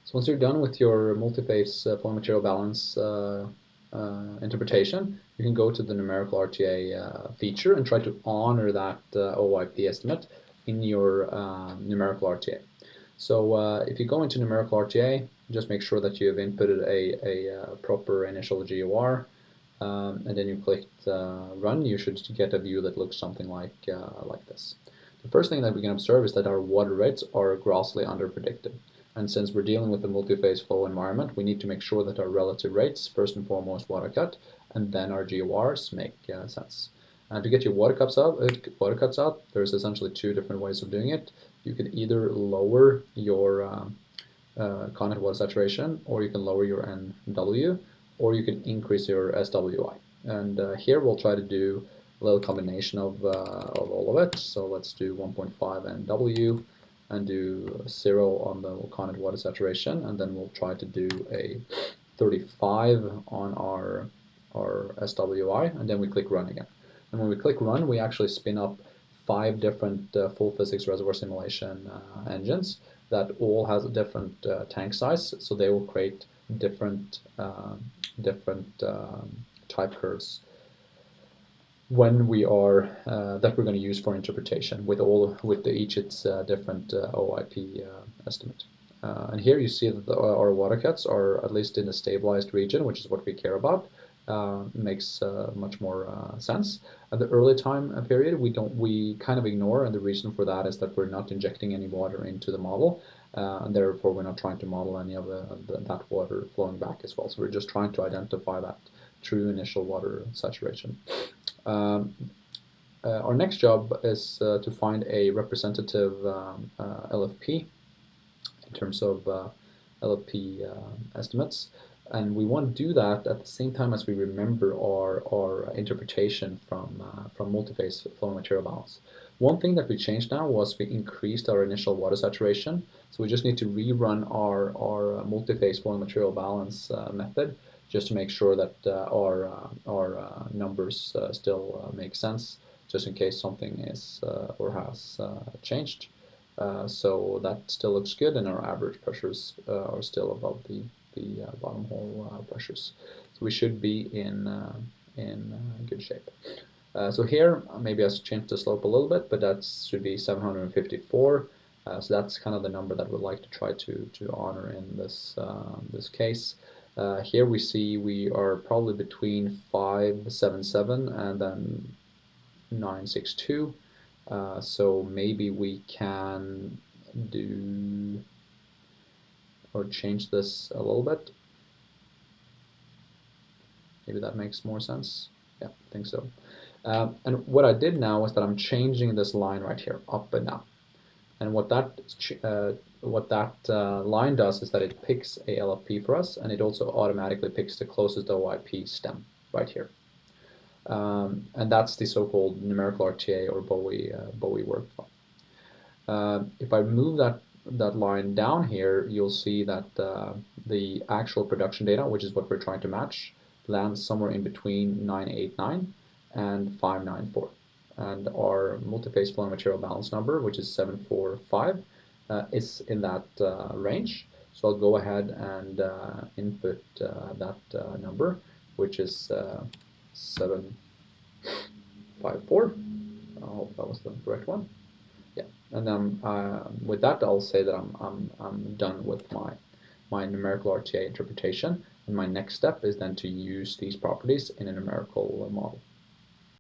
So once you're done with your multi-phase flow material balance interpretation, you can go to the numerical RTA feature and try to honor that OYP estimate in your numerical RTA. So if you go into numerical RTA, just make sure that you have inputted a proper initial GOR, and then you click run. You should get a view that looks something like this. The first thing that we can observe is that our water rates are grossly underpredicted. And since we're dealing with a multi-phase flow environment, we need to make sure that our relative rates, first and foremost water cut, and then our GORs make sense. And to get your water cuts out, there's essentially two different ways of doing it. You can either lower your content water saturation, or you can lower your NW, or you can increase your SWI. And here we'll try to do a little combination of all of it. So let's do 1.5 NW and do 0 on the content water saturation, and then we'll try to do a 35 on our SWI, and then we click run again. And when we click run, we actually spin up 5 different full physics reservoir simulation engines that all has a different tank size, so they will create different type curves when we are that we're going to use for interpretation with each its different OIP estimate. And here you see that our water cuts are at least in the stabilized region, which is what we care about. Makes much more sense. At the early time period, we kind of ignore, and the reason for that is that we're not injecting any water into the model, and therefore we're not trying to model any of that water flowing back as well. So we're just trying to identify that true initial water saturation. Our next job is to find a representative LFP in terms of LFP estimates, and we want to do that at the same time as we remember our interpretation from multi-phase flow material balance. One thing that we changed now was we increased our initial water saturation, so we just need to rerun our multi-phase flow material balance method just to make sure that our numbers still make sense, just in case something is or has changed. So that still looks good, and our average pressures are still above the bottom hole pressures. So we should be in good shape. So here, maybe I changed the slope a little bit, but that should be 754. So that's kind of the number that we'd like to try to honor in this case. Here we see we are probably between 577 and then 962. So maybe we can do or change this a little bit. Maybe that makes more sense. Yeah, I think so. And what I did now is that I'm changing this line right here up and down. And what that line does is that it picks a LFP for us, and it also automatically picks the closest OIP stem right here. And that's the so-called numerical RTA or Bowie workflow. If I move that line down here, you'll see that the actual production data, which is what we're trying to match, lands somewhere in between 989 and 594. And our multi-phase flow material balance number, which is 745, is in that range. So I'll go ahead and input that number, which is 754. I hope that was the correct one. Yeah, and then with that, I'll say that I'm done with my numerical RTA interpretation. And my next step is then to use these properties in a numerical model.